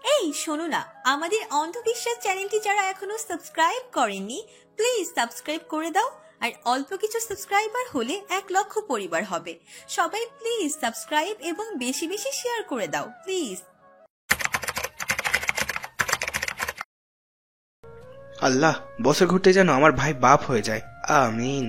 এই শোনো না, আমাদের অন্ধবিশ্বাস চ্যানেলটি যারা এখনো সাবস্ক্রাইব করেননি প্লিজ সাবস্ক্রাইব করে দাও। আর অল্প কিছু সাবস্ক্রাইবার হলে 1,00,000 পরিবার হবে। সবাই প্লিজ সাবস্ক্রাইব এবং বেশি বেশি শেয়ার করে দাও প্লিজ। আল্লাহ, বসে ঘুরতে যেন আমার ভাই বাপ হয়ে যায়, আমিন।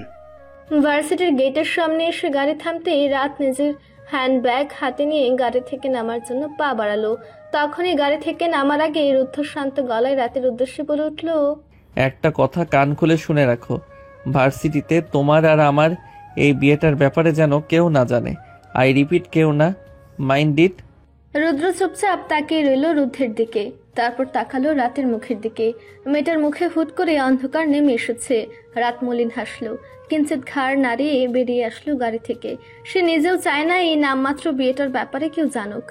ভার্সিটির গেটের সামনে এসে গাড়ি থামতেই রাত নিজের হ্যান্ডব্যাগ হাতে নিয়ে গাড়ি থেকে নামার জন্য পা বাড়ালো। তখনই গাড়ি থেকে নামার আগে রুদ্ধশ্রান্ত গলায় রাতের উদ্দেশ্যে বলে উঠল, একটা কথা কান খুলে শুনে রাখো, ভার্সিটিতে তোমার আর আমার এই বিয়েটার ব্যাপারে যেন কেউ না জানে। আই রিপিট, কেউ না, মাইন্ড ইট। রুদ্র চুপচাপ তাকিয়ে রইল রুদ্ধের দিকে, তারপর তাকালো রাতের মুখের দিকে। মেয়েটার মুখে হুট করে অন্ধকার নেমে এসেছে। রাত মলিন হাসলো, কিঞ্চিত ঘাড় নাড়িয়ে বেরিয়ে আসলো গাড়ি থেকে। সে নিজেও চায় না এই নামমাত্র বিয়েটার ব্যাপারে কেউ জানুক,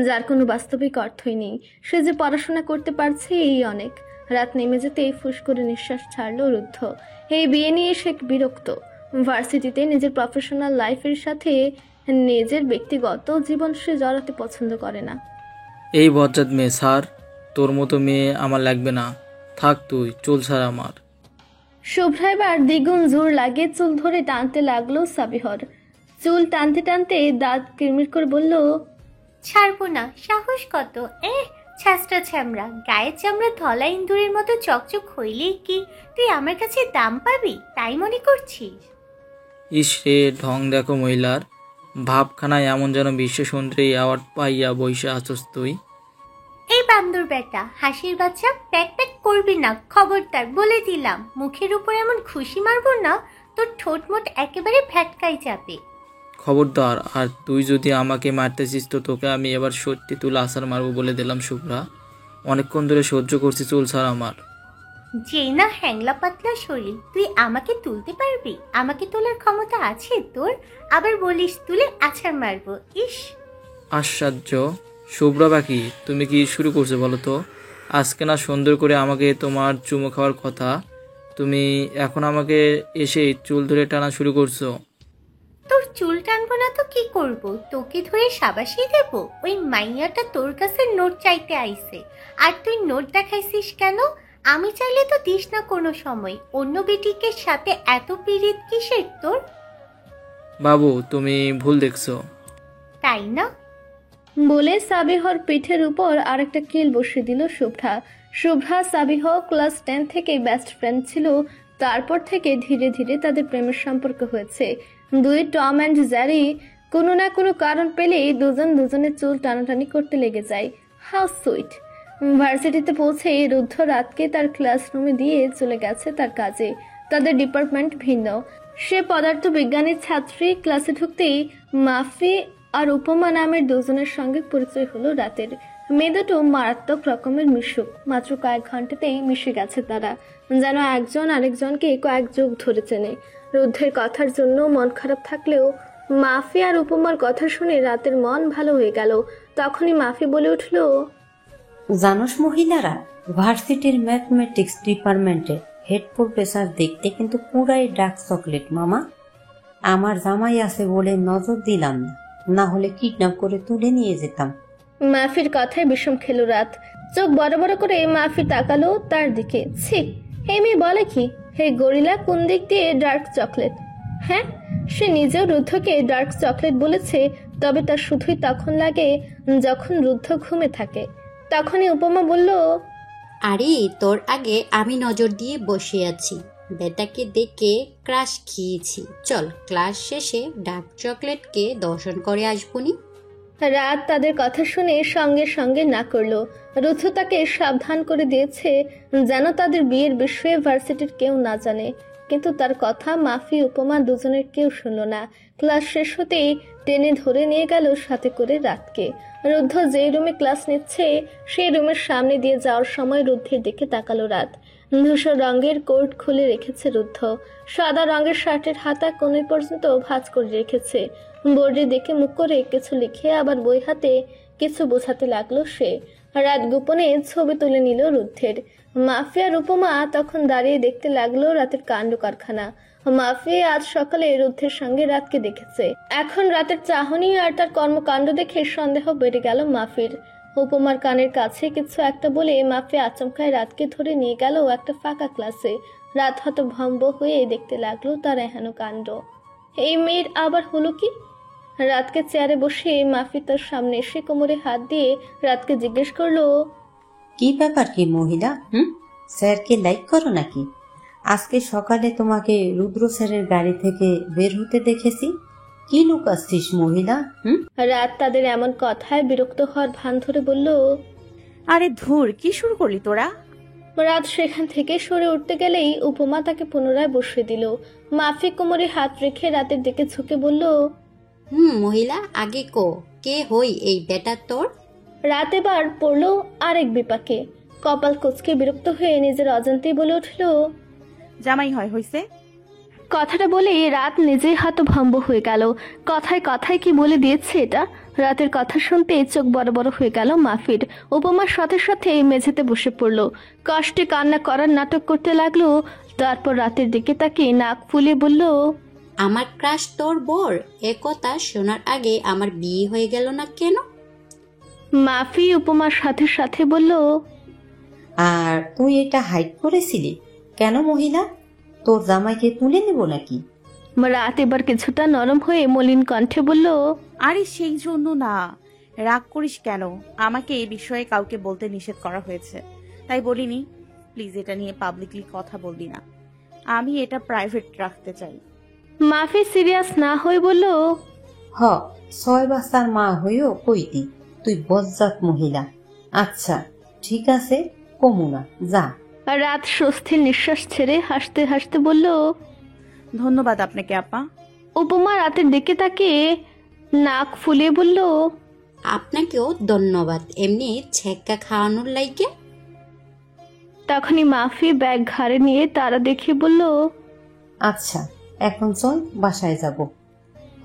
যার কোনো বাস্তবিক অর্থই নেই। সে যে পড়াশোনা করতে পারছে এই অনেক। রাত নেমে যেতেই ফুস করে নিঃশ্বাস ছাড়লো রুদ্ধ। এই বিয়ে নিয়ে সে বিরক্ত। ভার্সিটিতে নিজের প্রফেশনাল লাইফের সাথে নিজের ব্যক্তিগত জীবন সে জড়াতে পছন্দ করে না। এই বজ্জাত মেয়ে, স্যার তোর মতো মেয়ে আমার লাগবে না, থাক তুই, চুল ছাড় আমার। শুভ্রা এবার দ্বিগুণ জোর লাগে চুল ধরে টানতে লাগলো সাবিহর। চুল টানতে টানতে দাঁত কিরমির করে বলল, ছাড়বো না, সাহস কত! ছাস্তা ছ্যামড়া, গায়ের চামড়া ধলা ইন্দুরের মতো চকচক হইলেই কি তুই আমার কাছে দাম পাবি তাই মনে করছিস? ইস রে, ঢং দেখো মহিলার, ভাবখানায় এমন যেন বিশ্ব সুন্দরী অ্যাওয়ার্ড পাইয়া বইসা আছস তুই। এই বান্দর বেটা, হাসির বাচ্চা, প্যাক প্যাক করবি না, খবরদার বলে দিলাম। মুখের উপর এমন খুশি মারবো না, তোর ঠোঁট মোট একেবারে ফ্যাটকাই যাবে। খবরদার, আর তুই যদি আমাকে মারতেছিস তো তোকে আমি এবার সত্যি তুলে আসার মারবো বলে দিলাম। শুভ্রা, অনেকক্ষণ ধরে সহ্য করছি, চুল ছাড় আমার। যে না হ্যাংলা পাতলা শরীর, তুই আমাকে তুলতে পারবি? আমাকে তোলার ক্ষমতা আছে তোর? আবার বলিস তুলে আছাড় মারবো? ইস, আশ্চর্য! শুভ্রা বাকি, তুমি কি শুরু করছো বলো তো? আজকে না সুন্দর করে আমাকে তোমার চুমো খাওয়ার কথা, তুমি এখন আমাকে এসে চুল ধরে টানা শুরু করছো। তোর চুল টানবো না তো কি করব? তোকে ধরে সাবাসি দেব? ওই মাইয়াটা তোর কাছে নোট চাইতে আইছে, আর তুই নোট দেখাইছিস কেন? আমি চাইলে তো দিস না কোনো সময়। অন্য বেটিকের সাথে এত পীড়িত কিসের তোর? বাবু, তুমি ভুল দেখছো। তাই না? বলে সাবিহর পিঠের উপর আরেকটা কিল বসিয়ে দিল শুভ্রা। শুভ্রা সাবিহ ক্লাস 10 থেকে বেস্ট ফ্রেন্ড ছিল। তারপর থেকে ধীরে ধীরে তাদের প্রেমের সম্পর্ক হয়েছে। দুই টম অ্যান্ড জেরি কোনো না কোনো কারণ পেলেই দুজন দুজনের চুল টানাটানি করতে লেগে যায়। How sweet! ভার্সিটিতে পৌঁছে রুদ্ধ রাতকে তার ক্লাসরুমে দিয়ে চলে গেছে তার কাজে। তাদের ডিপার্টমেন্ট ভিন্ন। সে পদার্থ বিজ্ঞানের ছাত্রী। ক্লাসে ঢুকতেই মাফি আর উপমা নামের দুজনের সঙ্গে পরিচয় হলো রাতের। মেয়ে দুটো মারাত্মক রকমের মিশুক। মাত্র কয়েক ঘন্টাতেই মিশে গেছে তারা, যেন একজন আরেকজনকে কয়েক যুগ ধরে চেনে। রুদ্ধের কথার জন্য মন খারাপ থাকলেও মাফি আর উপমার কথা শুনে রাতের মন ভালো হয়ে গেল। তখনই মাফি বলে উঠল, জানোস মহিলারা, ভার্সিটির ম্যাথমেটিক্স ডিপার্টমেন্টের হেড প্রফেসর দেখতে কিন্তু পুরাই ডার্ক চকলেট মামা। আমার জামাই আছে বলে নজর দিলাম না, না হলে কিডন্যাপ করে তুলে নিয়ে যেতাম। মাফির কথায় বিষম খেলো রাত। চোখ বড় বড় করে মাফি তাকালো তার দিকে। ছি, এই মেয়ে বলে কি? হে গরিলা, কোন দিক দিয়ে ডার্ক চকলেট? হ্যাঁ, সে নিজেও রুদ্ধকে ডার্ক চকলেট বলেছে, তবে তার শুধুই তখন লাগে যখন রুদ্ধ ঘুমে থাকে। তখনই উপমা বলল, আরে তোর আগে আমি নজর দিয়ে বসে আছি, বেটাকে দেখে ক্রাশ খেয়েছি। চল ক্লাস শেষে ডার্ক চকলেটকে দর্শন করে আসবনি। রাত তাদের কথা শুনে সঙ্গে সঙ্গে না করলো। রুদ্ধ তাকে সাবধান করে দিয়েছে যেন তাদের বিয়ের বিষয়ে ভার্সিটির কেউ না জানে, কিন্তু তার কথা মাফি উপমা দুজনের কেউ শুনল না। ক্লাস শেষ হতেই টেনে ধরে নিয়ে গেল সাথে করে রাতকে। রুদ্ধ যেই রুমে ক্লাস নিচ্ছে সেই রুমের সামনে দিয়ে যাওয়ার সময় রুদ্ধের দিকে তাকালো রাত। ধূসর রঙের কোট খুলে রেখেছে রুদ্ধ। সাদা রঙের শার্টের হাতা কোণে পর্যন্ত ভাঁজ করে রেখেছে। বোর্ডে দেখে মুখ করে কিছু লিখে আবার বই হাতে কিছু বোঝাতে লাগলো সে। রাত গোপনে ছবি তুলে নিল রুদ্ধের। মাফিয়া উপমা তখন দাঁড়িয়ে দেখতে লাগলো রাতের কাণ্ড কারখানা। মাফিয়া আজ সকালে রুদ্ধের সঙ্গে রাতকে দেখেছে। এখন রাতের চাহনি আর তার কর্মকাণ্ড দেখে সন্দেহ বেড়ে গেল মাফির। উপমার কানের কাছে কিছু একটা বলে মাফি আচমকায় রাতকে ধরে নিয়ে গেল একটা ফাঁকা ক্লাসে। রাত হতভম্ব হয়ে দেখতে লাগলো তার এহেন কাণ্ড। এই মেয়ের আবার হলো কি? রাতকে চেয়ারে বসে মাফি তার সামনে এসে কোমরে হাত দিয়ে রাতকে জিজ্ঞেস করলো, কি ব্যাপার কি মহিলা? স্যারকে লাইক করো নাকি? আজকে সকালে তোমাকে রুদ্র স্যারের গাড়ি থেকে বের হতে দেখেছি। কি লুকাচ্ছিস মহিলা? রাত তাদের এমন কথায় বিরক্ত হওয়ার ভান ধরে বলল, আরে ধুর, কি শুরু করলি তোরা? রাত সেখান থেকে সরে উঠতে গেলেই উপমা তাকে পুনরায় বসিয়ে দিল। মাফি কোমরে হাত রেখে রাতের দিকে ঝুঁকে বলল, মহিলা আগে কে হই এই বেটা তোর? রাত এবার পড়ল আরেক বিপাকে। কপাল কুঁচকে বিরক্ত হয়ে নিজের অজান্তেই বলে উঠল, জামাই হইছে। কথাটা বলে রাত নিজেই হতভম্ব হয়ে গেল। কথায় কথায় কি বলে দিয়েছে এটা? রাতের কথা শুনতে চোখ বড় বড় হয়ে গেল মাফির। উপমার সাথে সাথে মেঝেতে বসে পড়ল। কষ্টে কান্না করার নাটক করতে লাগলো। তারপর রাতের দিকে তাকে নাক ফুলিয়ে বলল, আমার ক্রাশ তোর বর। একথা শোনার আগে আমার বিয়ে হয়ে গেল না কেন? মাফি উপমার সাথে সাথে বলল, আর তুই এটা হাইড করেছিলি কেন মহিলা? তোর জামাইকে তুলে নেব নাকি? রাত এবার কিছুটা নরম হয়ে মলিন কণ্ঠে বলল, আরে সেই জন্য না, রাগ করিস কেন? আমাকে এই বিষয়ে কাউকে বলতে নিষেধ করা হয়েছে, তাই বলিনি। প্লিজ এটা নিয়ে পাবলিকলি কথা বলবি না, আমি এটা প্রাইভেট রাখতে চাই। মাফি সিরিয়াস না হয়ে বলল, 6 বাচ্চার মা হয়েও কইতি তুই বজ্জাত মহিলা। আচ্ছা ঠিক আছে, কমুনা যা। রাত স্বস্তির নিঃশ্বাস ছেড়ে হাসতে হাসতে বলল, ধন্যবাদ আপনাকে আপা। উপমা রাতের দিকে তাকে নাক ফুলিয়ে বলল, আপনাকেও ধন্যবাদ এমনি ছেক্কা খাওয়ানোর লাইগে। তখনই মাফি ব্যাগ ঘাড়ে নিয়ে তারা দেখে বলল, আচ্ছা এখন চল বাসায় যাব।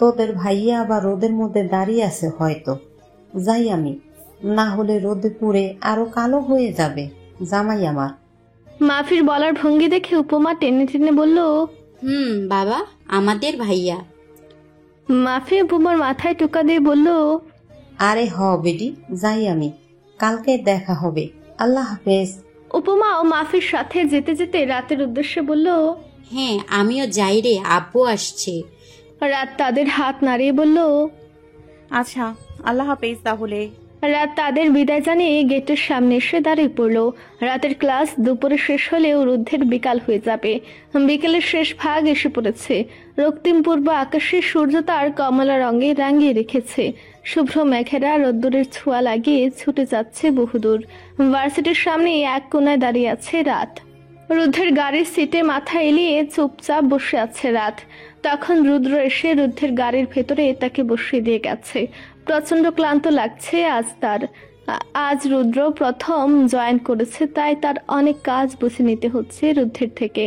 তোদের ভাইয়া আবার রোদের মধ্যে দাঁড়িয়ে আছে হয়তো। যাই আমি, না হলে রোদে পুড়ে আরো কালো হয়ে যাবে জামাই আমার। মাফির বলার ভঙ্গি দেখে উপমা টেনে টেনে বলল, বাবা আমাদের ভাইয়া। মাফি উপমার মাথায় টোকা দিয়ে বলল, আরে বেডি যাই আমি, কালকে দেখা হবে, আল্লাহ হাফেজ। উপমা ও মাফির সাথে যেতে যেতে রাতের উদ্দেশ্যে বলল, হ্যাঁ আমিও যাই রে, আব্বু আসছে। রাত তাদের হাত নাড়িয়ে বলল, আচ্ছা আল্লাহ হাফেজ তাহলে। রাত তাদের বিদায় জানিয়ে গেটের সামনে এসে দাঁড়িয়ে পড়ল। রাতের ক্লাস দুপুরে শেষ হলেও রুদ্ধের বিকাল হয়ে যাবে। বিকেলের শেষ ভাগ এসে পড়েছে। রক্তিম পূর্ব আকাশে সূর্য তার কমলা রঙে রাঙিয়ে রেখেছে। শুভ্র মেঘেরা রোদ্দুরের ছোঁয়া লাগিয়ে ছুটে যাচ্ছে বহুদূর। ভার্সিটির সামনে এক কোনায় দাঁড়িয়ে আছে রাত। রুদ্ধের গাড়ির সিটে মাথা এলিয়ে চুপচাপ বসে আছে রাত। তখন রুদ্র এসে রুদ্ধের গাড়ির ভেতরে তাকে বসিয়ে দিয়ে গেছে। প্রচন্ড ক্লান্ত লাগছে আজ তার। আজ রুদ্র প্রথম জয়েন করেছে, তাই তার অনেক কাজ বুঝে নিতে হচ্ছে রুদ্ধের থেকে।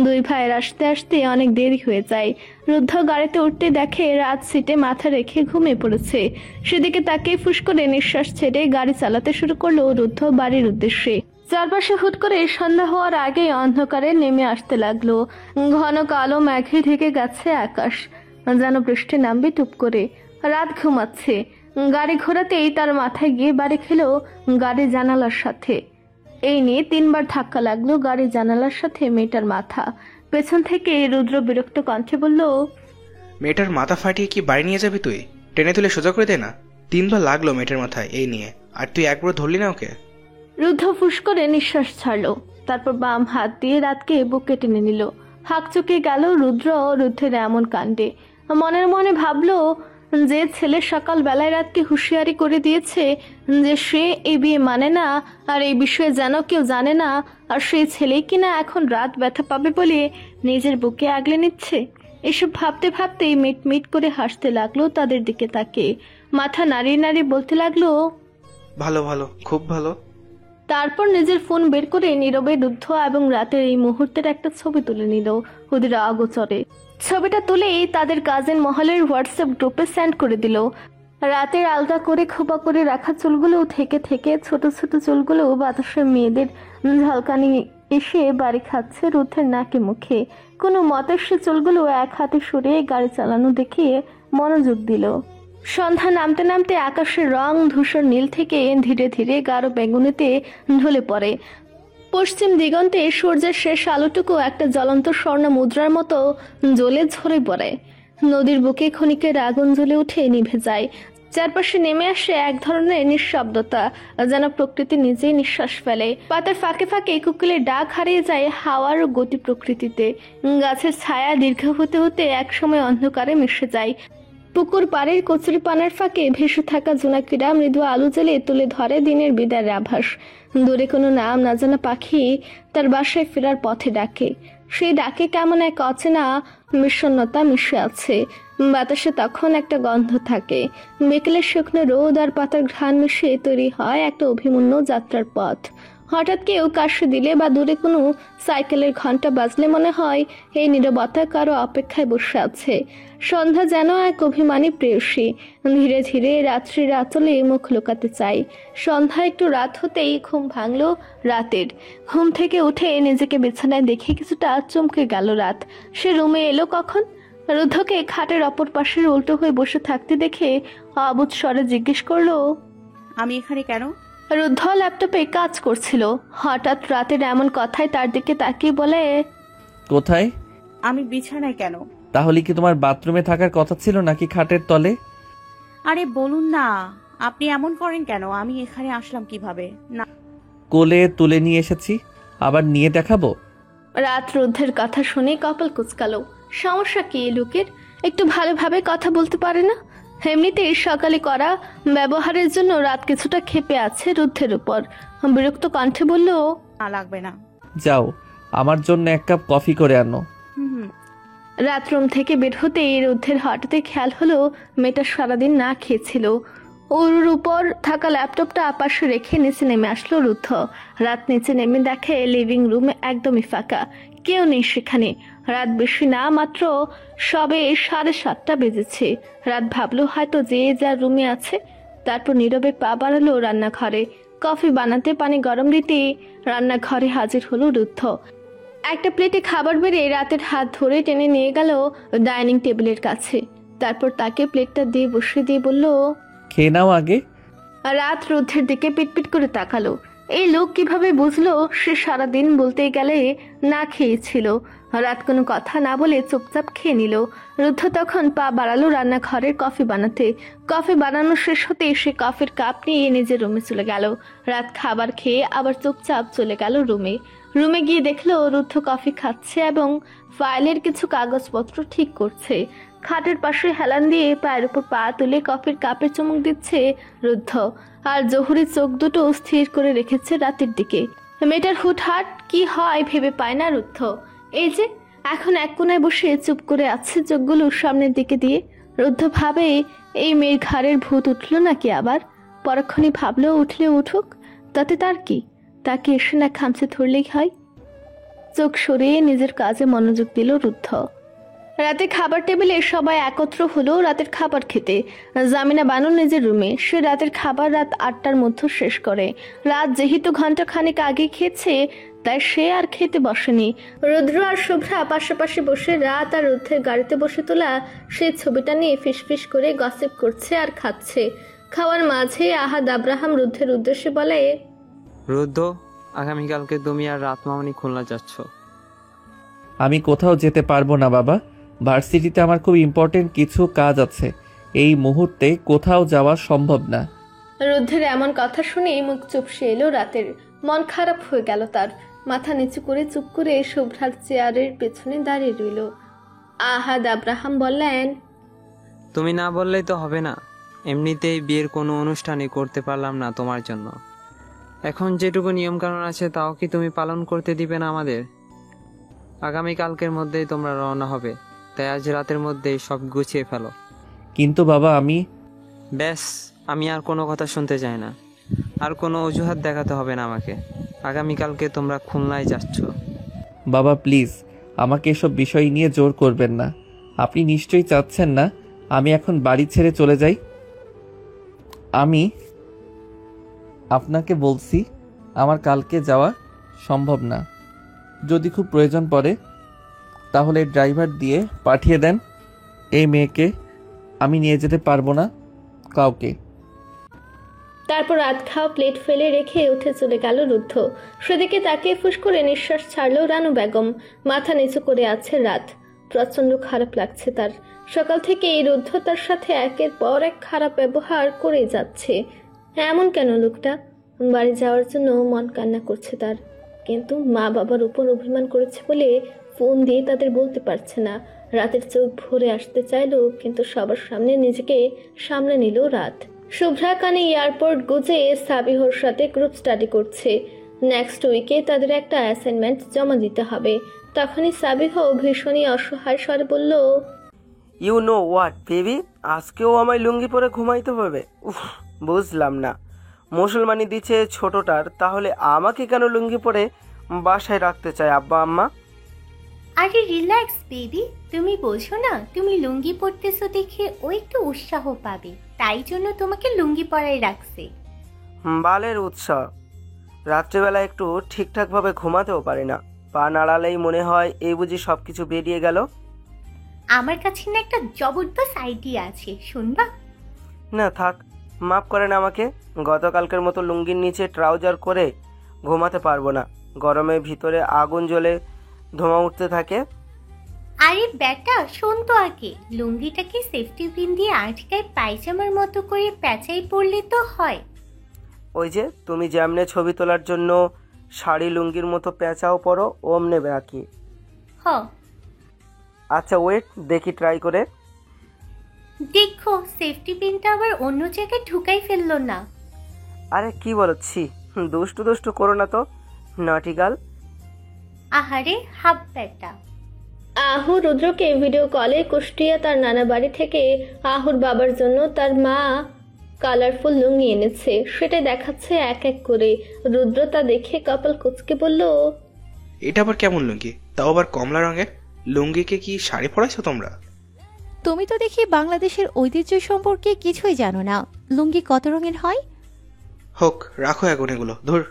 দুই ভাইয়ের আসতে আসতে অনেক দেরি হয়ে যায়। রুদ্ধ গাড়িতে উঠতে দেখে রাত সিটে মাথা রেখে ঘুমিয়ে পড়েছে। সেদিকে তাকে ফুস করে নিঃশ্বাস ছেড়ে গাড়ি চালাতে শুরু করলো রুদ্ধ বাড়ির উদ্দেশ্যে। চারপাশে হুট করে সন্ধ্যা হওয়ার আগেই অন্ধকারে নেমে আসতে লাগলো। ঘন কালো মেঘে ঢেকে গেছে আকাশ, যেন বৃষ্টি নামবে টুপ করে। রাত ঘুমাচ্ছে। গাড়ি ঘোরাতেই তার মাথায় গিয়ে বাড়ি খেলো গাড়ির জানালার সাথে। এই নিয়ে 3 বার ধাক্কা লাগলো গাড়ির জানালার সাথে মেয়েটার মাথা। পেছন থেকে রুদ্র বিরক্ত কণ্ঠে বলল, মেয়েটার মাথা ফাটিয়ে কি বাড়ি নিয়ে যাবি তুই? টেনে তুলে সোজা করে দে না। 3 বার লাগলো মেয়েটার মাথায় এই নিয়ে, আর তুই একবার ধরলি না ওকে? রুদ্ধ ফুস করে নিঃশ্বাস ছাড়লো। তারপর বাম হাত দিয়ে রাতকে বুকে টেনে নিল। হাঁক চুকে গেল রুদ্র রুদ্ধের এমন কাণ্ডে। মনের মনে ভাবলো, যে ছেলে সকাল বেলায় রাতকে হুঁশিয়ারি করে দিয়েছে যে সে এই বিয়ে মানে না, আর এই বিষয়ে যেন কেউ জানে না, আর সেই ছেলেই কিনা এখন রাত ব্যথা পাবে বলে নিজের বুকে আগলে নিচ্ছে। এসব ভাবতে ভাবতেই মিট মিট করে হাসতে লাগলো তাদের দিকে তাকে। মাথা নাড়িয়ে নাড়িয়ে বলতে লাগলো, ভালো ভালো, খুব ভালো। তারপর নিজের ফোন বের করে নীরবে রুদ্ধ এবং রাতের এই মুহূর্তের একটা ছবি তুলে নিল ওদের অগোচরে। ছবিটা তুলেই তাদের কাজিন মহলের হোয়াটসঅ্যাপ গ্রুপে সেন্ড করে দিল। রাতের আলগা করে খোপা করে রাখা চুলগুলো থেকে থেকে ছোট ছোট চুলগুলো বাতাসে মেয়েদের ঝলকানি এসে বাড়ি খাচ্ছে রুদ্ধের নাকে মুখে। কোনো মতে সে চুলগুলো এক হাতে সরিয়ে গাড়ি চালানো দেখিয়ে মনোযোগ দিল। সন্ধ্যা নামতে নামতে আকাশের রং ধূসর নীল থেকে ধীরে ধীরে গাঢ় বেগুনিতে ঢলে পড়ে। পশ্চিম দিগন্তে সূর্যের শেষ আলোটুকু একটা জ্বলন্ত স্বর্ণ মুদ্রার মতো জ্বলে ঝরে পড়ে। নদীর বুকে ক্ষণিকের আগুন জ্বলে উঠে নিভে যায়। চারপাশে নেমে আসে এক ধরনের নিঃশব্দতা, যেন প্রকৃতি নিজেই নিঃশ্বাস ফেলে। পাতার ফাঁকে ফাঁকে কুকিলের ডাক হারিয়ে যায় হাওয়ার গতি প্রকৃতিতে। গাছের ছায়া দীর্ঘ হতে হতে একসময় অন্ধকারে মিশে যায়। পুকুর পাড়ের কচুরিপানার ফাঁকে ভেসে থাকা জোনাকিরা মৃদু আলো জ্বেলে তুলে ধরে দিনের বিদায়ের আভাস। দূরে কোনো নাম না জানা পাখি তার বাসায় ফেরার পথে ডাকে। সেই ডাকে কেমন এক অচেনা বিষণ্ণতা মিশে আছে। বাতাসে তখন একটা গন্ধ থাকে। বিকেলের শুকনো রোদ আর পাতার ঘ্রাণ মিশে তৈরি হয় একটা অভিমন্য যাত্রার পথ। হঠাৎ কেউ কাশি দিলে বা দূরে কোনো সাইকেলের ঘন্টা বাজলে মনে হয় এই নীরবতা কারো অপেক্ষায় বসে আছে। সন্ধ্যা যেন এক অভিমানী প্রেয়সী, ধীরে ধীরে রাত্রির আঁচলে মুখ লুকাতে চাই। সন্ধ্যা একটু রাত হতেই ঘুম ভাঙল রাতের। ঘুম থেকে উঠে নিজেকে বিছানায় দেখে কিছুটা চমকে গেল রাত। সে রুমে এলো কখন? রুদ্ধকে খাটের অপর পাশে উল্টো হয়ে বসে থাকতে দেখে অবুঝ স্বরে জিজ্ঞেস করলো, আমি এখানে কেন? রুদ্ধ ল্যাপটপে কাজ করছিল। হঠাৎ রাতের এমন কথায় তার দিকে তাকিয়ে বলে, কোথায়? আমি বিছানায় কেন? তাহলে কি তোমার বাথরুমে থাকার কথা ছিল নাকি খাটের তলে? আরে বলুন না, আপনি এমন করেন কেন? আমি এখানে আসলাম কিভাবে? না, কোলে তুলে নিয়ে এসেছি, আবার নিয়ে দেখাবো? রাত রুদ্ধের কথা শুনে কপাল কুচকালো। সমস্যা কি লোকের? একটু ভালোভাবে কথা বলতে পারে না? এমনিতেই সকালে করা ব্যবহারের জন্য রাত কিছুটা ক্ষেপে আছে রুদ্ধের উপর। বিরক্ত কণ্ঠে বলল, না লাগবে না। যাও, আমার জন্য এক কাপ কফি করে আনো। হুম। রাত রুম থেকে বের হতেই রুদ্ধের হঠাৎই খেয়াল হলো মেয়েটা সারাদিন না খেয়েছিল। ওর উপর থাকা ল্যাপটপটা পাশে রেখে নিচে নেমে আসলো রুদ্ধ। রাত নিচে নেমে দেখে লিভিং রুম একদমই ফাঁকা, কেউ নেই সেখানে। রাত বেশি না, মাত্র সবে 7:30 বেজেছে। রাত ভাবলো হয়তো যে যার রুমে আছে। তারপর নীরবে পা বাড়ালো রান্নাঘরে। কফি বানাতে পানি গরম দিতে রান্নাঘরে হাজির হলো রুদ্ধ। একটা প্লেটে খাবার বেড়ে রাতের হাত ধরে টেনে নিয়ে গেল ডাইনিং টেবিলের কাছে। তারপর তাকে প্লেটটা দিয়ে বসিয়ে দিয়ে বলল, খেয়ে নাও আগে। রাত রুদ্ধের দিকে পিটপিট করে তাকালো। এই লোক কিভাবে বুঝলো সে সারাদিন বলতে গেলে না খেয়েছিল? রাত কোনো কথা না বলে চুপচাপ খেয়ে নিল। রুদ্ধ তখন পা বাড়ালো রান্নাঘরের কফি বানাতে। কফি বানানো শেষ হতে সে কফির কাপ নিয়ে নিজের রুমে চলে গেল। রাত খাবার খেয়ে আবার চুপচাপ চলে গেল রুমে। রুমে গিয়ে দেখলো রুদ্ধ কফি খাচ্ছে এবং ফাইলের কিছু কাগজপত্র ঠিক করছে। খাটের পাশে হেলান দিয়ে পায়ের উপর পা তুলে কফির কাপে চুমুক দিচ্ছে রুদ্ধ। আর জহুরি চোখ দুটো স্থির করে রেখেছে রাতের দিকে। মেয়েটার হুটহাট কি হয় ভেবে পায় না রুদ্ধ। এই যে এখন এক কোনায় বসে চুপ করে আছে, চোখগুলো সামনের দিকে দিয়ে। রুদ্ধ ভাবে এই মেয়ের ঘাড়ের ভূত উঠলো নাকি আবার। পরক্ষণই ভাবলো উঠলে উঠুক, তাতে তার কি? তাকে এসে না খামচে ধরলেই হয়। চোখ সরিয়ে নিজের কাজে মনোযোগ দিল রুদ্ধ। রাতে খাবার টেবিলে সবাই একত্র হলো রাতের খাবার খেতে। জামিনা বানু নিজের রুমে। সে রাতের খাবার রাত 8টার মধ্যে শেষ করে। রাত যেহেতু ঘন্টা খানেক আগে খেয়েছে, তাই সে আর খেতে বসেনি। রুদ্র আর শুভ্রা পাশাপাশি বসে রাত আর রুদ্ধের গাড়িতে বসে তোলা সেই ছবিটা নিয়ে ফিসফিস করে গসিপ করছে আর খাচ্ছে। খাওয়ার মাঝে আহাদ আব্রাহাম রুদ্ধের উদ্দেশ্যে বলে, রুদ্ধ, আগামীকালকে তুমি আর রাত মামনি খুলনা যাচ্ছ। আমি কোথাও যেতে পারবো না বাবা। ভার্সিটিতে আমার খুব ইম্পর্টেন্ট কিছু কাজ আছে। এই মুহূর্তে কোথাও যাওয়া সম্ভব না। রুদ্ধের এমন কথা শুনে মুখ চুপসে এলো রাতের। মন খারাপ হয়ে গেল তার। মাথা নিচু করে চুপ করে শুভ্রার চেয়ারের পেছনে দাঁড়িয়ে রইল। আহাদ আব্রাহাম বললেন, তুমি না বললেই তো হবে না। এমনিতেই বিয়ের কোনো অনুষ্ঠানই করতে পারলাম না তোমার জন্য। এখন যেটুকু নিয়মকানুন আছে তাও কি তুমি পালন করতে দিবে না আমাদের? আগামীকালকের মধ্যেই তোমরা রওনা হবে, তাই আজ রাতের মধ্যেই সব গুছিয়ে ফেলো। কিন্তু বাবা আমি... ব্যাস, আমি আর কোনো কথা শুনতে চাই না। আর কোনো অজুহাত দেখাতে হবে না আমাকে। আগামীকালকে তোমরা খুলনায় যাচ্ছ। বাবা প্লিজ, আমাকে এসব বিষয় নিয়ে জোর করবেন না। আপনি নিশ্চয়ই চাচ্ছেন না আমি এখন বাড়ি ছেড়ে চলে যাই। আমি আপনাকে বলছি আমার কালকে যাওয়া সম্ভব না। যদি খুব প্রয়োজন পড়ে তাহলে ড্রাইভার দিয়ে পাঠিয়ে দেন। এই মেয়েকে আমি নিয়ে যেতে পারবো না। কাউকে। তারপর রাত খাওয়া প্লেট ফেলে রেখে উঠে চলে গেল রুদ্ধ। সেদিকে তাকিয়ে ফুস করে নিঃশ্বাস ছাড়ল রানু বেগম। মাথা নিচু করে আছে রাত। প্রচন্ড খারাপ লাগছে তার। সকাল থেকে এই রুদ্ধ তার সাথে একের পর এক খারাপ ব্যবহার করে যাচ্ছে। এমন কেন লোকটা? বাড়ি যাওয়ার জন্য মন কান্না করছে তার, কিন্তু মা বাবার উপর অভিমান করেছে বলে ফোন দিয়ে তাদের বলতে পারছে না। রাতের চোখ ভরে আসতে চাইলো, কিন্তু সবার সামনে নিজেকে সামলে নিল রাত। শুভ্রা কানে এয়ারপোর্ট গুজে সাবিহর সাথে গ্রুপ স্টাডি করছে। নেক্সট উইকে তাদের একটা অ্যাসাইনমেন্ট জমা দিতে হবে। তখনই সাবিহ ভীষণই অসহায় স্বরে বলল, ইউ নো হোয়াট বেবি, আজকেও আমায় লুঙ্গি পরে ঘুমাইতে হবে? উফ, বুঝলাম না। মুসলমানি দিচ্ছে ছোটটার, তাহলে আমাকে কেন লুঙ্গি পরে বাসায় রাখতে চায় আব্বা আম্মা? আরে রিল্যাক্স বেবি, তুমি বোঝো না, তুমি লুঙ্গি পরতেছো দেখে ও একটু উৎসাহ পাবে, তাই জন্য তোমাকে লুঙ্গি পরাই রাখছে। বালের উৎসাহ! রাত্রেবেলা একটু ঠিকঠাকভাবে ঘুমাতেও পারে না, পা নাড়ালেই মনে হয় এই বুঝি সব কিছু বেরিয়ে গেল। আমার কাছে না একটা জবরদস্ত আইডিয়া আছে, শুনবা? না থাক, মাফ করেন আমাকে। গতকালকের মতো লুঙ্গির নিচে ট্রাউজার করে ঘুমাতে পারবো না। গরমে ভিতরে আগুন জ্বলে ধোঁয়া উঠতে থাকে। আরে বেটা শোন তো আগে, লুঙ্গিটাকে সেফটি পিন দিয়ে আটকায় পায়জামার মতো করে প্যাঁচাই পড়লে তো হয়। ওই যে তুমি যেমনে ছবি তোলার জন্য শাড়ি লুঙ্গির মতো পেঁচাও পরো, ওমনে রাখি। হ, আচ্ছা ওয়েট, দেখি ট্রাই করে। দেখো সেফটি পিনটা আবার অন্য জায়গায় ঢুকাই ফেললো না। আরে কি বলছি, দুষ্টু দুষ্টু করো না তো, নটি গার্ল। আহারে হাব বেটা। আহু রুদ্রকে ভিডিও কলে কুষ্টিয়া তার নানা বাড়ি থেকে আহুর বাবার জন্য তার মা কালারফুল লুঙ্গি এনেছে, সেটা দেখাচ্ছে এক এক করে। রুদ্র তা দেখে কপাল কুঁচকে বলল, এটা আবার কেমন লুঙ্গি, তাও আবার কমলা রঙের? লুঙ্গিকে কি শাড়ি পরাইছো তোমরা? তুমি তো দেখি বাংলাদেশের ঐতিহ্য সম্পর্কে কিছুই জানো না। লুঙ্গি কত রঙের হয়? হোক, রাখো এখন এগুলো, ধর।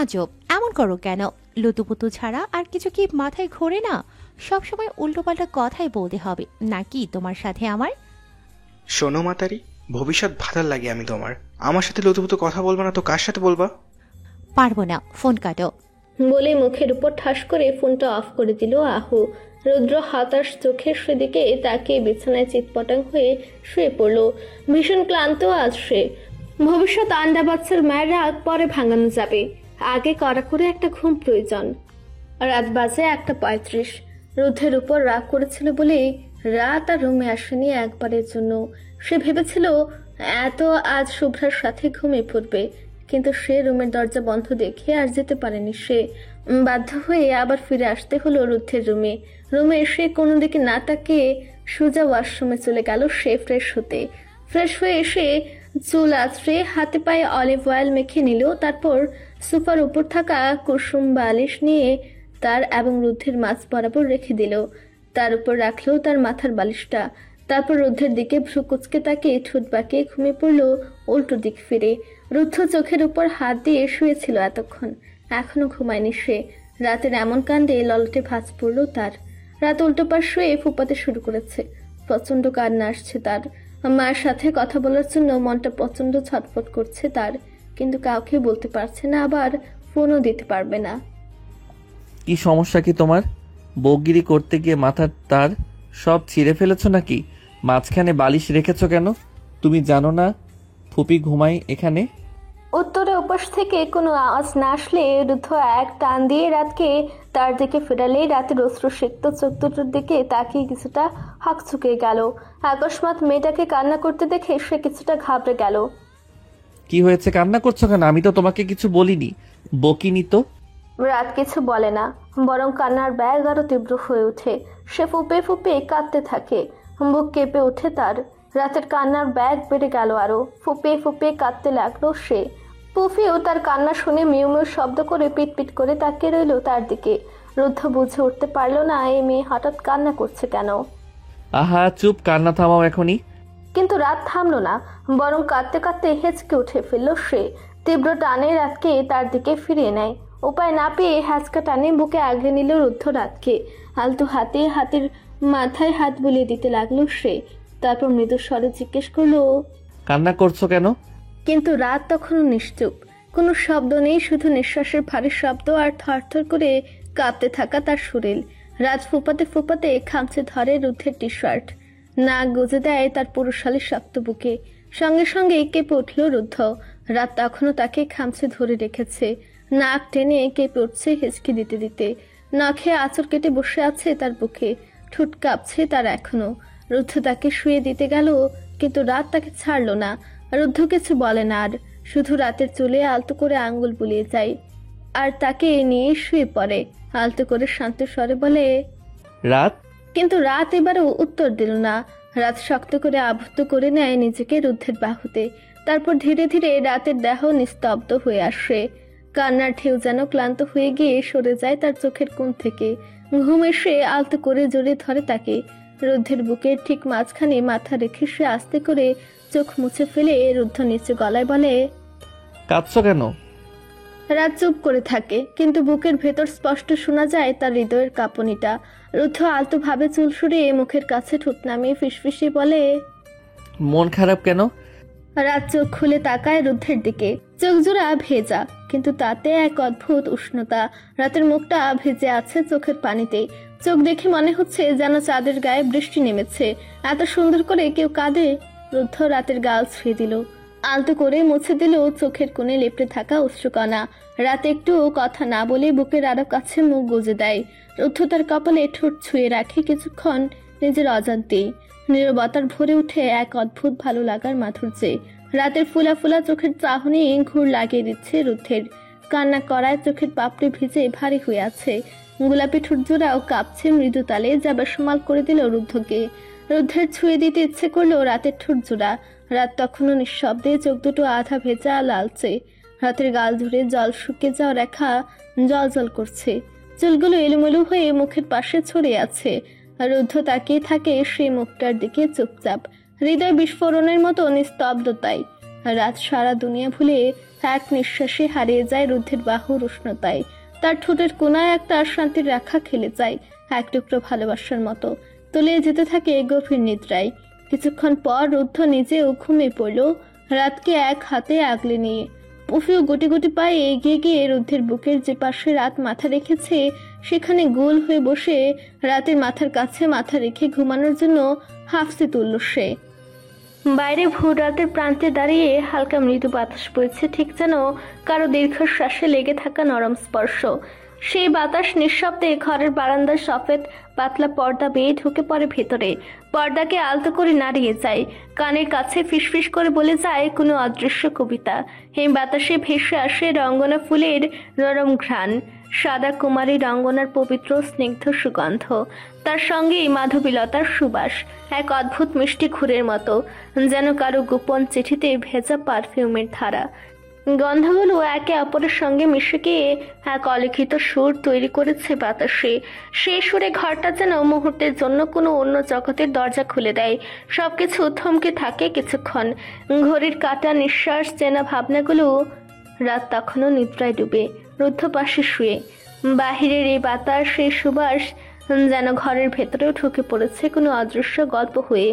আজব, এমন করো কেন? লুতুপুতু ছাড়া আর কিছু কি মাথায় ঘোরে না? সবসময় উল্টোপাল্টা কথাই বলতে হবে নাকি তোমার সাথে আমার? শোনো মাতারি, ভবিষ্যৎ ভাতার লাগে আমি তোমার। আমার সাথে লুতুপুতু কথা বলবা না তো কার সাথে বলবা? পারবো না, ফোন কাটো। বলে মুখের উপর ঠাস করে ফোনটা অফ করে দিল আহু। রুদ্র হতাশ চোখে সেদিকে তাকিয়ে বিছানায় চিৎপটাং হয়ে শুয়ে পড়ল। ভীষণ ক্লান্ত আজ সে। ভবিষ্যৎ আন্ডা বাচ্চার মায়ের রাগ পরে ভাঙানো যাবে, আগে কড়া করে একটা ঘুম প্রয়োজন। রাত বাজে 1:35। রুদ্রের উপর রাগ করেছিল বলেই রাত আর রুমে আসেনি একবারের জন্য। সে ভেবেছিল এত আজ শুভ্রার সাথে ঘুমিয়ে পড়বে, কিন্তু সে রুমের দরজা বন্ধ দেখে আর যেতে পারেনি। সে বাধ্য হয়ে আবার ফিরে আসতে হলো রুদ্ধের রুমে। রুমে এসে কোনো দিকে না তাকিয়ে সোজা ওয়াশরুমে চলে গেল সে ফ্রেশ হতে। ফ্রেশ হয়ে এসে চুল আঁচড়ে হাতে পায়ে অলিভ অয়েল মেখে নিল। তারপর সোফার উপর থাকা কুসুম বালিশ নিয়ে তার এবং রুদ্ধের মাঝ বরাবর রেখে দিল। তার উপর রাখলো তার মাথার বালিশটা। তারপর রুদ্ধের দিকে ভ্রু কুচকে তাকিয়ে ঠোঁট বাঁকিয়ে ঘুমিয়ে পড়ল উল্টো দিক ফিরে। রুদ্ধ চোখের উপর হাত দিয়ে শুয়েছিল এতক্ষণ, এখনো ঘুমায়নি সে। রাতের এমন কাণ্ডে ললটে ভাঁজ পড়ল তার। রাত উল্টো পাশ শুয়ে ফুপাতে শুরু করেছে। প্রচন্ড কান্না আসছে তার। মায়ের সাথে কথা বলার জন্য মনটা প্রচন্ড ছটফট করছে তার, কিন্তু কাউকে বলতে পারছে না, আবার ফোনও দিতে পারবে না। কি সমস্যা কি তোমার? বউগিরি করতে গিয়ে মাথার তার সব ছিঁড়ে ফেলেছো নাকি? মাঝখানে বালিশ রেখেছো কেন? তুমি জানো না ফুপি ঘুমাই এখানে? উত্তরে উপাস থেকে কোনো আওয়াজ না আসলে রুদ্ধ এক টান দিয়ে রাতকে তার দিকে ফেরালেই রাতের অশ্রুসিক্ত চোখ দুটোর দিকে তাকিয়ে কিছুটা হকচুকে গেল। আকস্মাৎ মেয়েটাকে কান্না করতে দেখে সে কিছুটা ঘাবড়ে গেল। কি হয়েছে, কান্না করছো কেন? আমি তো তোমাকে কিছু বলিনি, বকিনি তো। রাত কিছু বলে না, বরং কান্নার ব্যাগ আরো তীব্র হয়ে ওঠে। সে ফুপে ফুপে কাঁদতে থাকে, বুক কেঁপে ওঠে তার। রাতের কান্নার ব্যাগ বেড়ে গেল আরো, ফুপে ফুপে কাঁদতে লাগলো সে। পুফিও তার কান্না শুনে মিউ মিউ শব্দ করে পিটপিট করে তাকিয়ে রইল তার দিকে। রুদ্ধ বুঝে উঠতে পারলো না এই মেয়ে হঠাৎ কান্না করছে কেন। আহা চুপ, কান্না থামাও এখনই। কিন্তু রাত থামলো না, বরং কাঁদতে কাঁদতে হেঁচকে উঠে ফেললো সে। তীব্র টানে রাতকে তার দিকে ফিরিয়ে নেয়। উপায় না পেয়ে হ্যাঁচকা টানে বুকে আগলে নিল রুদ্ধ রাতকে। আলতু হাতে হাতের মাথায় হাত বুলিয়ে দিতে লাগলো সে। তারপর মৃদু স্বরে জিজ্ঞেস করলো, কান্না করছো কেন? কিন্তু রাত তখনও নিশ্চুপ। কোনো শব্দ নেই, শুধু নিঃশ্বাসের ভারী শব্দ আর থরথর করে কাঁপতে থাকা তার শরীর। রাত ফোপাতে ফোপাতে খামচে ধরে রুদ্ধের টি শার্ট, নাক গুজে দেয় তার পুরুষালী শক্ত বুকে। সঙ্গে সঙ্গে কেঁপে উঠল রুদ্ধ। রাত তখনও তাকে খামচে ধরে রেখেছে, নাক টেনে কেঁপে উঠছে হিচকি দিতে দিতে। নখে আঁচড় কেটে বসে আছে তার বুকে, ঠোঁট কাঁপছে তার এখনো। রুদ্ধ তাকে শুয়ে দিতে গেল, কিন্তু রাত তাকে ছাড়লো না। রুদ্ধ কিছু বলে না আর, শুধু রাতের চুলে আলতো করে আঙ্গুল বুলিয়ে যায় আর তাকে নিয়ে শুয়ে পড়ে। আলতো করে শান্ত স্বরে বলে, রাত। কিন্তু রাত এবারও উত্তর দিল না। রাত শক্ত করে আবদ্ধ করে নেয় নিজেকে রুদ্ধের বাহুতে। তারপর ধীরে ধীরে রাতের দেহ নিস্তব্ধ হয়ে আসে। কান্নার ঢেউ যেন ক্লান্ত হয়ে গিয়ে সরে যায় তার চোখের কোণ থেকে। ঘুম এসে আলতো করে জড়িয়ে ধরে তাকে। রুদ্ধের বুকের ঠিক মাঝখানে মাথা রেখে সে আস্তে করে চোখ মুছে ফেলে রুদ্ধ নিচু গলায় বলে, কাঁদছো কেন? রাত চুপ করে থাকে, কিন্তু বুকের ভেতর স্পষ্ট শোনা যায় তার হৃদয়ের কাঁপুনিটা। রুদ্ধ আলতো ভাবে চুল সরিয়ে মুখের কাছে ঠোঁট নামিয়ে ফিসফিসিয়ে বলে, মন খারাপ কেন? রাত চোখ খুলে তাকায় রুদ্ধের দিকে। চোখ জোড়া ভেজা, কিন্তু তাতে এক অদ্ভুত উষ্ণতা। রাতের মুখটা ভেজে আছে চোখের পানিতে। চোখ দেখে মনে হচ্ছে যেন চাঁদের গায়ে বৃষ্টি নেমেছে। এত সুন্দর করে কেউ কাঁদে? রুদ্ধ রাতের গাল ছুঁয়ে দিল, আলতো করে মুছে দিল চোখের কোণে লেপটে থাকা অশ্রুকণা। রাত একটু কথা না বলে বুকের আরো কাছে মুখ গুজে দেয়। রুদ্ধ তার কপালে ঠোঁট ছুঁয়ে রাখে কিছুক্ষণ নিজের অজান্তেই। নীরবতার ভরে উঠে এক অদ্ভুত ভালো লাগার মাধুর্যে। রাতের ফুলা ফুলা চোখের চাহনি ঘুর লাগিয়ে দিচ্ছে রুদ্ধের। কান্না করায় চোখের পাপড়ি ভিজে ভারী হয়ে আছে। গোলাপি ঠোঁট জোড়াও কাঁপছে মৃদু তালে, যা বেসামাল করে দিল রুদ্ধকে। রুদ্ধের ছুঁয়ে দিতে ইচ্ছে করলো রাতের ঠোঁট জোড়া। রাত তখনও নিঃশব্দে, চোখ দুটো আধা ভেজা লালচে। রাতের গাল ধরে জল শুকিয়ে যাওয়া রেখা জল জল করছে। চুলগুলো এলোমেলো হয়ে মুখের পাশে ছড়িয়ে আছে। রুদ্ধ তাকিয়ে থাকে সেই মুখটার দিকে চুপচাপ, হৃদয় বিস্ফোরণের মতো নিস্তব্ধতায়। রাত সারা দুনিয়া ভুলে এক নিঃশ্বাসে হারিয়ে যায় রুদ্ধের বাহুর উষ্ণতায়। তার ঠোঁটের কোনায় একটা শান্তির রেখা খেলে যায়, এক টুকরো ভালোবাসার মতো। তলিয়ে যেতে থাকে গভীর নিদ্রায়। কিছুক্ষণ পর রুদ্ধ নিজেও ঘুমিয়ে পড়ল, রাতকে এক হাতে আগলে নিয়ে। পুফিও গুটি গুটি পায়ে এগিয়ে গিয়ে রুদ্ধের বুকের যে পাশে রাত মাথা রেখেছে সেখানে গোল হয়ে বসে রাতের মাথার কাছে মাথা রেখে ঘুমানোর জন্য হাফসে তুলল সে। বাইরে ভোর রাতের প্রান্তে দাঁড়িয়ে হালকা মৃদু বাতাস বইছে, ঠিক যেন কারো দীর্ঘশ্বাসে লেগে থাকা নরম স্পর্শ। সেই বাতাস নিঃশব্দে ঘরের বারান্দার সফেদ পাতলা পর্দা বেয়ে ঢুকে পড়ে ভেতরে। পর্দাকে আলতো করে নাড়িয়ে যায়, কানের কাছে ফিসফিস করে বলে যায় কোনো অদৃশ্য কবিতা। এই বাতাসে ভেসে আসে রঙ্গনা ফুলের নরম ঘ্রাণ, সাদা কুমারী রঙ্গনার পবিত্র স্নিগ্ধ সুগন্ধ। তার সঙ্গে মাধবীলতার সুবাস, এক অদ্ভুত মিষ্টি ঘুরের মতো, যেন কারো গোপন চিঠিতে ভেজা পারফিউমের ধারা। গন্ধগুলো একে অপরের সঙ্গে মিশে গিয়ে এক অলিখিত সুর তৈরি করেছে বাতাসে। সেই সুরে ঘরটা যেন মুহূর্তের জন্য কোনো অন্য জগতের দরজা খুলে দেয়। সবকিছু থমকে থাকে কিছুক্ষণ। ঘড়ির কাটা নিঃশ্বাস, চেনা ভাবনাগুলো। রাত তখনও নিদ্রায় ডুবে, রুদ্ধ পাশে শুয়ে। বাহিরের এই বাতাস, সেই সুবাস যেন ঘরের ভেতরেও ঢুকে পড়েছে কোনো অদৃশ্য গল্প হয়ে।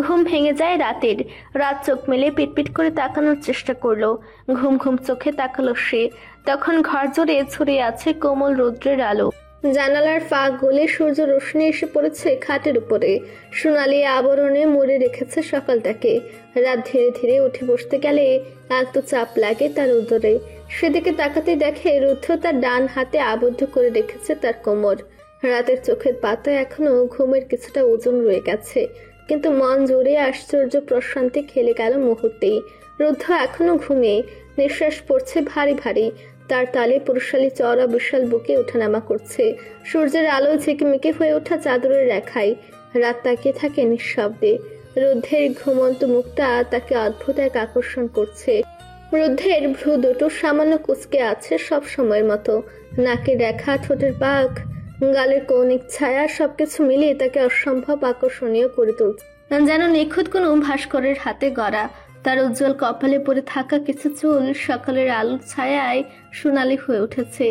ঘুম ভেঙে যায় রাতের। রাত চোখ মেলে পিটপিট করে তাকানোর চেষ্টা করলো। ঘুম ঘুম চোখে তাকালো সে। তখন ঘর জুড়ে ছড়িয়ে আছে কোমল রৌদ্রের আলো। জানালার ফাঁক গলে সূর্য রোশনি এসে পড়েছে খাটের উপরে, সোনালি আবরণে মুড়ে রেখেছে সকালটাকে। রাত ধীরে ধীরে উঠে বসতে গেলে একটু চাপ লাগে তার উদরে। সেদিকে তাকাতে দেখে রুদ্ধ তার ডান হাতে আবদ্ধ করে রেখেছে তার কোমর। রাতের চোখের পাতা এখনো ঘুমের কিছুটা ওজন রয়ে গেছে, কিন্তু মন জুড়ে আশ্চর্য প্রশান্তি খেলে গেল মুহূর্তেই। রুদ্ধ এখনো ঘুমে, নিঃশ্বাস পড়ছে ভারী ভারী। তার তালে পুরুষালী চওড়া বিশাল বুকে ওঠানামা করছে। সূর্যের আলো ঝিকিমিকি হয়ে ওঠা চাদরের রেখায়। রাত তাকিয়ে থাকে নিঃশব্দে। রুদ্ধের ঘুমন্ত মুখটা তাকে অদ্ভুত এক আকর্ষণ করছে। রুদ্ধের ভ্রু দুটো সামান্য কুঁচকে আছে সব সময়ের মতো। নাকের রেখা, ঠোঁটের পাক, গালের কৌণিক ছায়া, সবকিছু মিলিয়ে তাকে অসম্ভব আকর্ষণীয় করে তুলছে, যেন নিখুঁত কোনো ভাস্করের হাতে গড়া। তার উজ্জ্বল কপালে পড়ে থাকা কিছু চুল সকালের আলোর ছায়ায় সোনালি হয়ে উঠেছে।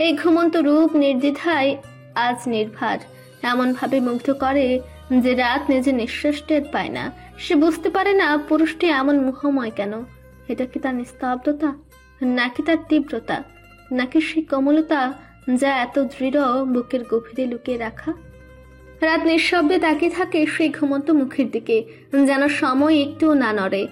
এই ঘুমন্ত রূপ নির্দ্বিধায় আজ নির্ভার, এমন ভাবে মুগ্ধ করে যে রাত নিজে নিঃশ্বাস টের পায় না। সে বুঝতে পারে না পুরুষটি এমন মোহময় কেন। এটা কি তার নিস্তব্ধতা, নাকি তার তীব্রতা, নাকি সেই কোমলতা যা এত দৃঢ় বুকের গভীরে লুকিয়ে রাখা। রাত নিঃশব্দে তাকিয়ে থাকে সেই ঘুমন্ত মুখের দিকে, যেন সময় একটুও না নড়ে,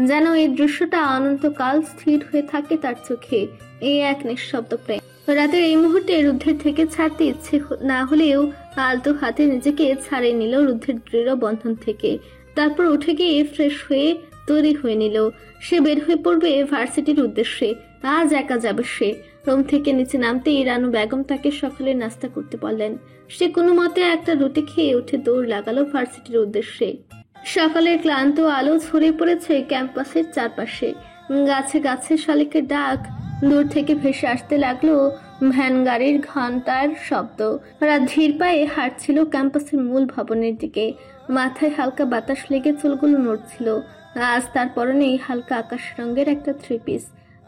যেন এই দৃশ্যটা অনন্তকাল স্থির হয়ে থাকে তার চোখে। এই এক নিঃশব্দ প্রেম। রাতের এই মুহূর্তে রুদ্ধের থেকে ছাড়তে ইচ্ছে না হলেও আলতো হাতে নিজেকে ছাড়িয়ে নিল রুদ্ধের দৃঢ় বন্ধন থেকে। তারপর উঠে গিয়ে ফ্রেশ হয়ে তৈরি হয়ে নিল। সে বের হয়ে পড়বে ভার্সিটির উদ্দেশ্যে। আজ একা যাবে সে। রুম থেকে নিচে নামতেই রানু বেগম তাকে সকালে নাস্তা করতে বললেন। সে কোনো মতে একটা রুটি খেয়ে উঠে দৌড় লাগালো ভার্সিটির উদ্দেশ্যে। সকালের ক্লান্ত আলো ছড়িয়ে পড়েছে ক্যাম্পাসের চারপাশে। গাছে গাছে শালিকের ডাক। দূর থেকে ভেসে আসতে লাগলো ভ্যান গাড়ির ঘন্টার শব্দ। রাত ধীর পায়ে হাঁটছিল ক্যাম্পাসের মূল ভবনের দিকে। মাথায় হালকা বাতাস লেগে চুলগুলো নড়ছিল। আজ তার পরনেই হালকা আকাশ রঙের একটা থ্রি পিস।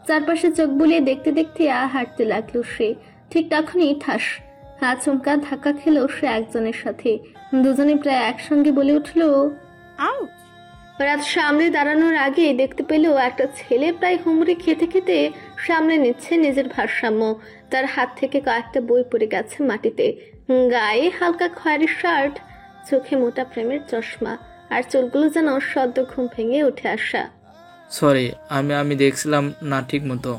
চারপাশে চোখ বুলিয়ে দেখতে দেখতে হাঁটতে লাগলো সে। ঠিক তখনই ঠাস আচমকা ধাক্কা খেল সে একজনের সাথে। দুজনে প্রায় একসঙ্গে বলে উঠল, আউট। রাত সামনে দাঁড়ানোর আগে দেখতে পেল একটা ছেলে প্রায় হুমড়ি খেতে খেতে সামনে নিচ্ছে নিজের ভারসাম্য। তার হাত থেকে কয়েকটা বই পড়ে গেছে মাটিতে। গায়ে হালকা খয়েরি শার্ট, চোখে মোটা প্রেমের চশমা, আর চুলগুলো যেন সদ্য ঘুম ভেঙে উঠে আসা। সরি, আমি দেখছিলাম না ঠিক মতো।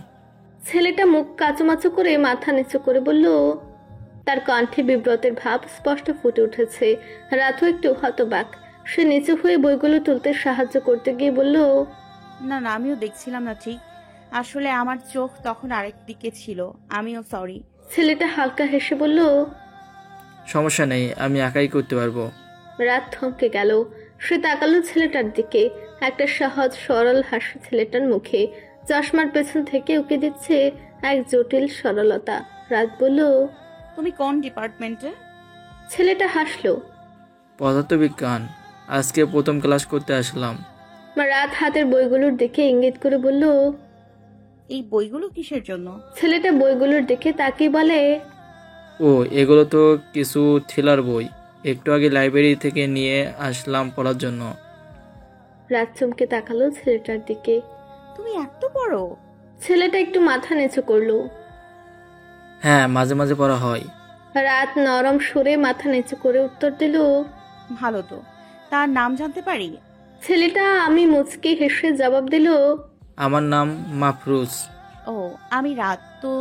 ছেলেটা মুখ কাচুমাচু করে মাথা নিচু করে বলল। তার কণ্ঠে বিব্রতের ভাব স্পষ্ট ফুটে উঠেছে। রাতও একটু হতবাক। সে নিচু হয়ে বইগুলো তুলতে সাহায্য করতে গিয়ে বলল, না না, আমিও দেখছিলাম না ঠিক। আসলে আমার চোখ তখন আরেক দিকে ছিল। আমিও সরি। ছেলেটা হালকা হেসে বলল, সমস্যা নেই, আমি একাই করতে পারবো। রাত থমকে গেল। সে তাকালো ছেলেটার দিকে। একটা সহজ সরল হাসি ছেলেটার মুখে। চশমার পেছন থেকে উকি দিচ্ছে এক জটিল সরলতা। রাত বলল, তুমি কোন ডিপার্টমেন্টে? ছেলেটা হাসলো। পদার্থবিজ্ঞান, আজকে প্রথম ক্লাস করতে আসলাম। রাত হাতের বইগুলোর দিকে ইঙ্গিত করে বলল, এই বইগুলো কিসের জন্য? ছেলেটা বইগুলোর দিকে তাকিয়ে বলে, ও, এগুলো তো কিছু থ্রিলার বই, একটু আগে লাইব্রেরি থেকে নিয়ে আসলাম পড়ার জন্য। রাত চমকে তাকালো ছেলেটার দিকে। তুমি এত বড়? ছেলেটা একটু মাথা নিচু করলো। হ্যাঁ, মাঝে মাঝে পড়া হয়। রাত নরম সুরে মাথা নিচু করে উত্তর দিল, ভালো তো। তার নাম জানতে পারি? ছেলেটা আমি মুচকি হেসে জবাব দিল, আমার নাম মাফরুজ। ও, আমি রাত। তো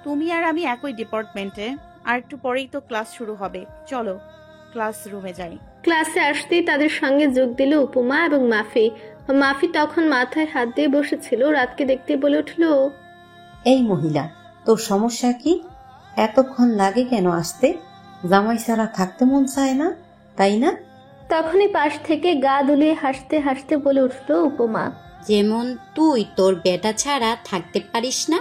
তুমি আর আমি একই ডিপার্টমেন্টে। আর একটু পরেই তো ক্লাস শুরু হবে। চলো ক্লাসরুমে যাই। ক্লাসে আসতেই তাদের সঙ্গে যোগ দিল উপমা এবং মাফি। মাফি তখন মাথায় হাত দিয়ে বসেছিল। রাতকে দেখতে বলে উঠল, এই মহিলা, তোর সমস্যা কি? এতক্ষণ লাগে কেন আসতে? জামাই ছাড়া থাকতে মন চায় না, তাই না? তখনই পাশ থেকে গা দুলিয়ে হাসতে হাসতে বলে উঠল উপমা, যেমন তুই তোর বেটা ছাড়া থাকতে পারিস না।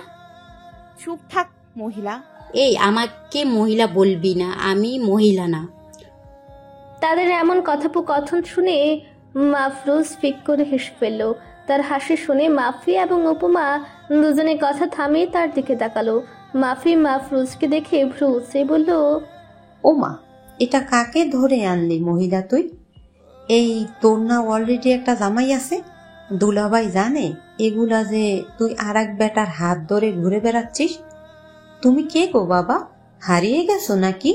চুপ থাক মহিলা। এই, আমাকে মহিলা বলবি না, আমি মহিলা না। তাদের এমন কথোপকথন শুনে মাফরুজ ফিক করে হেসে ফেলল। তার হাসি শুনে মাফি এবং উপমা দুজনে কথা থামিয়ে তার দিকে তাকালো। মাফি মাফরুজকে দেখে ভ্রু উঁচিয়ে বলল, ও মা, এটা কাকে ধরে আনলি মহিলা তুই? এই তোর না অলরেডি একটা জামাই আছে? দুলাভাই জানে এগুলা যে তুই আর এক বেটার হাত ধরে ঘুরে বেড়াচ্ছিস? তুমি কে গো বাবা? হারিয়ে গেছো নাকি?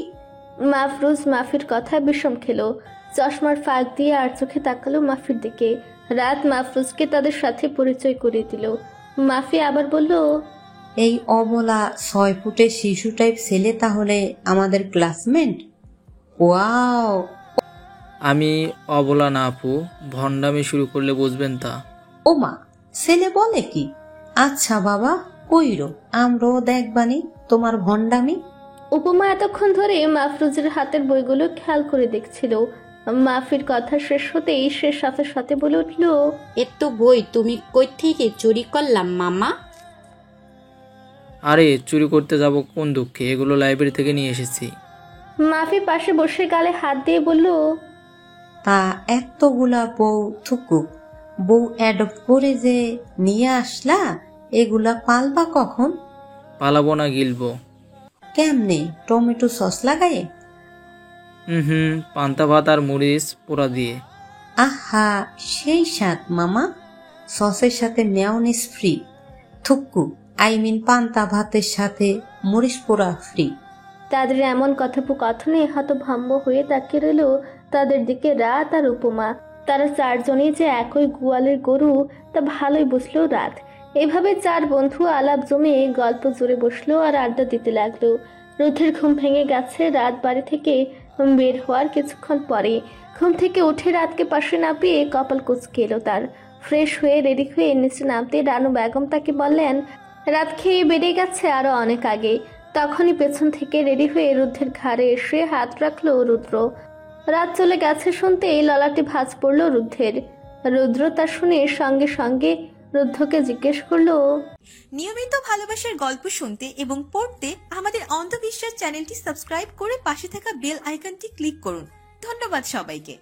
মাফরুজ মাফির কথা বিষম খেলো। চশমার ফাঁক দিয়ে আর চোখে তাকালো মাফির দিকে। রাত মাফরুজকে তাদের সাথে পরিচয় করিয়ে দিল। মাফি আবার বলল, এই অবলা 6 ফুটের শিশু টাইপ ছেলে তাহলে আমাদের ক্লাসমেট? ওয়াও! আমি অবলা না আপু, ভণ্ডামি শুরু করলে বুঝবেন তা। ও মা, ছেলে বলে কি? আচ্ছা বাবা, কইরো, আমরাও দেখবানি তোমার ভণ্ডামি। উপমা এতক্ষণ ধরে মাফরুজের হাতের বইগুলো খেয়াল করে দেখছিল। মাফির কথা শেষ হতেই সে সাথে সাথে বলে উঠল, এত বই তুমি কই থেকে চুরি করলাম মামা? আরে চুরি করতে যাব কোন দুঃখে, এগুলো লাইব্রেরি থেকে নিয়ে এসেছি। মাফি পাশে বসে গালে হাত দিয়ে বলল, তা এতগুলা বউ অ্যাডপ্ট করে যে নিয়ে আসলা, এগুলা পালবা কখন? পালাবো না, গিলবো। কেমনে? টমেটো সস লাগায়ে? পান্তা ভাত আর মরিচ পোড়া দিয়ে। আহা, সেই স্বাদ মামা। সসের সাথে মেয়োনিজ ফ্রি, থুক্কু পান্তা ভাতের সাথে মরিচ পোড়া ফ্রি। তাদের এমন কথোপকথনে হতভম্ব হয়ে তাকিয়ে রইল তাদের দিকে রাত আর উপমা। তারা চারজনেই যে একই গোয়ালের গরু তা ভালোই বুঝলো রাত। এভাবে চার বন্ধু আলাপ জমে গল্প জুড়ে বসলো আর আড্ডা দিতে লাগলো। রুদ্ধের ঘুম ভেঙে গেছে রাত বাড়ি থেকে বের হওয়ার কিছুক্ষণ পরে। ঘুম থেকে উঠে রাতকে পাশে না পেয়ে কপাল কুঁচকে এলো তার। ফ্রেশ হয়ে রেডি হয়ে নিচে নামতে রানু বেগম তাকে বললেন, রাত খেয়ে বেড়ে গেছে আরো অনেক আগে। তখনই পেছন থেকে রেডি হয়ে রুদ্ধের ঘাড়ে এসে হাত রাখলো রুদ্র। রাত চলে গেছে শুনতেই ললাটে ভাঁজ পড়ল রুদ্ধের। রুদ্র তা শুনে সঙ্গে সঙ্গে রুদ্ধকে জিজ্ঞেস করলো, নিয়মিত ভালোবাসার গল্প শুনতে এবং পড়তে আমাদের অন্ধবিশ্বাস চ্যানেলটি সাবস্ক্রাইব করে পাশে থাকা বেল আইকনটি ক্লিক করুন। ধন্যবাদ সবাইকে।